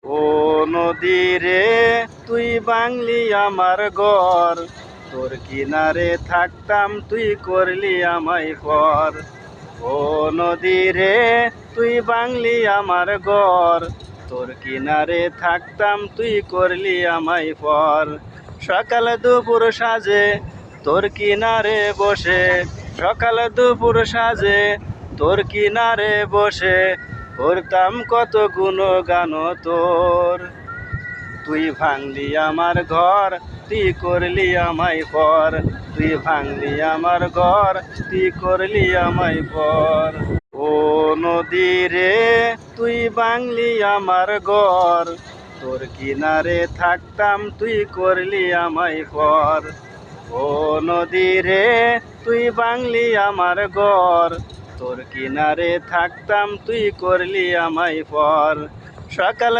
ও নদী রে তুই বাংলি আমার ঘর, তোর কিনারে থাকতাম তুই করলি আমায় পর। ও নদী রে তুই বাংলি আমার ঘর, তোর কিনারে থাকতাম তুই করলি আমায় পর। সকাল দুপুর সাজে তোর কিনারে বসে, সকাল দুপুর সাজে তোর কিনারে বসে করতাম কত গুণগান তোর। তুই ভাঙলি আমার ঘর, তুই করলি আমায় পর। তুই ভাঙলি আমার ঘর, তুই করলি আমায় পর। ও নদী রে তুই ভাঙলি আমার ঘর, তোর কিনারে থাকতাম তুই করলি আমায় পর। ও নদী রে তুই ভাঙলি আমার ঘর, তোর কিনারে থাকতাম তুই করলি আমায় পর। সকাল